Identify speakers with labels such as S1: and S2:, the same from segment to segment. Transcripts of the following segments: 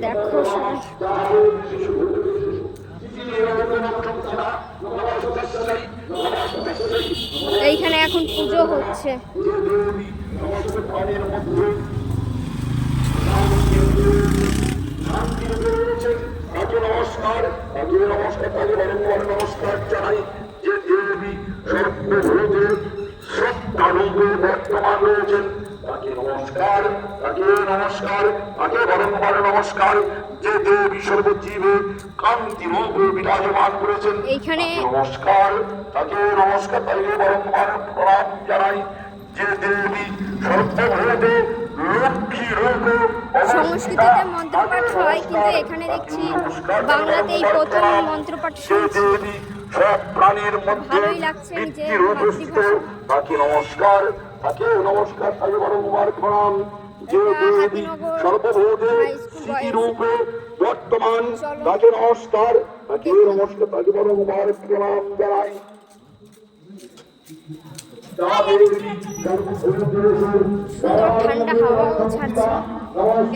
S1: দেখো সবাই, এইখানে এখন পুজো হচ্ছে।
S2: নমস্কার, নমস্কার, নমস্কার জানাই যে দেবী সর্বভূতে সত্যারূপে বর্তমান রয়েছেন তাকে নমস্কার, তাকে নমস্কার, তাকে বারংবার নমস্কার। যে দেবী সর্বজীবে কান্তি রূপে বিরাজমান করেছেন
S1: এইখানে
S2: নমস্কার, তাকে নমস্কার, তাকে বারংবার প্রণাম জানাই। যে দেবী সর্বভূতে লক্ষ্মী রূপে
S1: সংস্কৃতিতে মন্ত্রপাঠ হয়, কিন্তু এখানে দেখছি বাংলাতেই প্রথম মন্ত্রপাঠ শুনছি।
S2: সব প্রাণীর মধ্যে
S1: ভালোই লাগছে নিজের
S2: উপস্থিত
S1: মাতৃভাষা।
S2: তাকে নমস্কার, তাকে নমস্কার, তাকে বারংবার প্রণাম। যে দেবী
S1: হাতিনগর
S2: সর্বভূতে
S1: হাই স্কুল
S2: স্মৃতিরূপে বর্তমান
S1: চলো।
S2: তাকে নমস্কার, তাকে নমস্কার, তাকে বারংবার প্রণাম জানাই।
S1: সুন্দর ঠান্ডা হাওয়াও ছাড়ছে।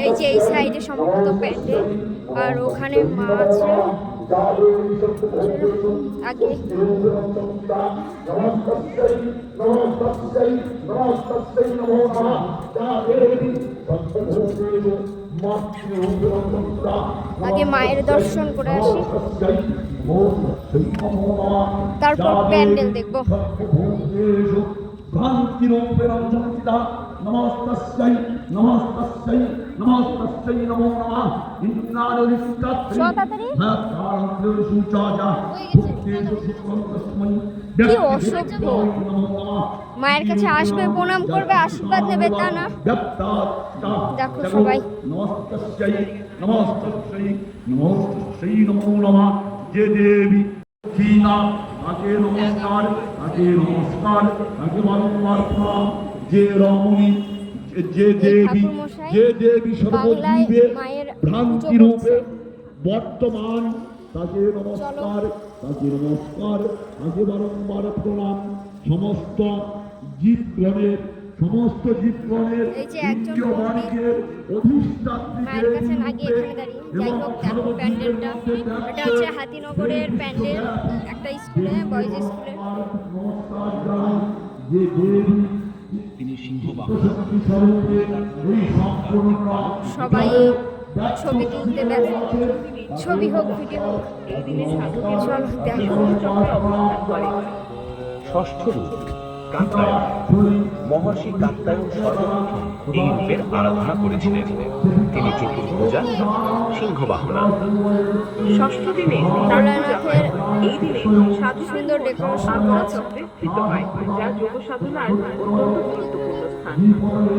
S1: এই যে এই সাইডে সম্ভবত প্যান্ডেল, আর ওখানে মা আছে। আগে আগে মায়ের দর্শন করে আসি, তারপর প্যান্ডেল দেখবো।
S2: নমস্তাস্যৈ নমস্তাস্যৈ নমস্তাস্যৈ নমো নমঃ।
S1: তাড়াতাড়ি কি অসভ্য, মায়ের কাছে আসবে, প্রণাম করবে, আশীর্বাদ নেবে, তা না। দেখো সবাই,
S2: নমস্তাস্যৈ নমস্তাস্যৈ নমস্তাস্যৈ নমো নমঃ। যে দেবী ক্ষীণা তাকে নমস্কার, তাকে নমস্কার, তাকে বারংবার প্রণাম। যে রমণী, যে দেবী, যে দেবী সর্বজীবে ভ্রান্তি রূপে বর্তমান তাকে নমস্কার, তাকে নমস্কার, তাকে বারংবার প্রণাম। সমস্ত জীবগণের, সমস্ত জীবগণের ইন্দ্রিয় বাণিজ্যের
S1: মায়ের কাছে না গিয়ে এখানে দাঁড়িয়ে। যাই হোক, দেখো প্যান্ডেলটা, এটা হচ্ছে হাতিনগরের প্যান্ডেল, একটা স্কুলে, বয়েজ স্কুলে। সবাই ছবি তুলতে ব্যস্ত, ছবি হোক ভিডিও হোক। চলো দেখো।
S3: ষষ্ঠ রূপ কাত্যায়ন। মহর্ষি কাত্যায়ন সর্বপ্রথম এই রূপের আরাধনা করেছিলেন। তিনি চতুর্ভুজা, সিংহবাহনা।
S4: ষষ্ঠ দিনে
S1: ভোলানাথের
S4: এই দিনে
S1: সুন্দর ডেকোরেশন করেছে।
S4: চক্রে হয়, যা যোগ সাধনার অত্যন্ত গুরুত্বপূর্ণ স্থান।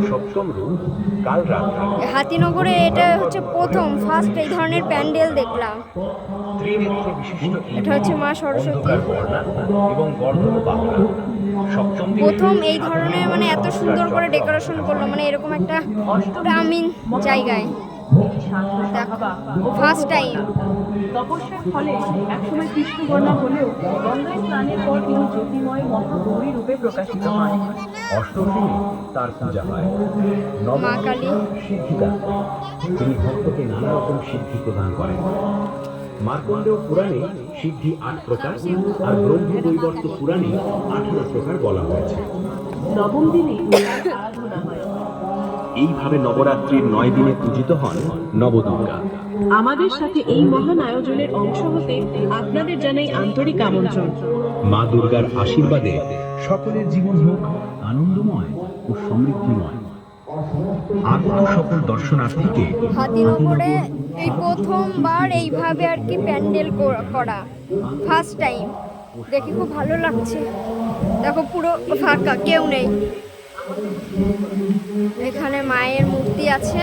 S3: সপ্তম রূপ কালরাত্রি।
S1: হাতিনগরে এটা হচ্ছে প্রথম ফার্স্ট এই ধরনের প্যান্ডেল দেখলাম।
S3: ত্রিনেত্র বিশিষ্ট এই
S1: এটা হচ্ছে মা সরস্বতী।
S3: অন্ধকার বর্ণা এবং গর্দভ বাহনা। সপ্তম দিনে
S1: প্রথম এই ধরনের মানে এত সুন্দর করে ডেকোরেশন করলো, মানে এরকম একটা গ্রামীণ জায়গায় ফার্স্ট টাইম।
S4: তপস্যার ফলে একসময় কৃষ্ণবর্ণা হলেও গঙ্গায় স্নানের পর তিনি জ্যোতিময় মহাগৌরী রূপে প্রকাশিত হন।
S3: অষ্টম দিনে তার পূজা হয়। নবম
S1: মা কালী।
S3: সিদ্ধিদাতা। তিনি ভক্তকে নানা রকম সিদ্ধি প্রদান করেন। মার্কণ্ডেয় পুরাণে সিদ্ধি ৮ প্রকার আর ব্রহ্মবৈবর্ত পুরাণে ১৮ প্রকার বলা হয়েছে।
S4: নবম দিনে আরাধনা হয়।
S3: এইভাবে নবরাত্রির ৯ দিনে পূজিত হন নবদুর্গা।
S4: আমাদের সাথে এই মহান আয়োজনের অংশ হতে আপনাদের জানাই আন্তরিক আমন্ত্রণ।
S3: মা দুর্গার আশীর্বাদে সকলের জীবন হোক আনন্দময় ও সমৃদ্ধিময়। আগত সকল দর্শনার্থীকে
S1: হাতিনগরে এই প্রথমবার এইভাবে আর কি প্যান্ডেল করা, ফার্স্ট টাইম। দেখে খুব ভালো লাগছে। দেখো পুরো ফাঁকা, কেউ নেই। এখানে মায়ের মূর্তি আছে।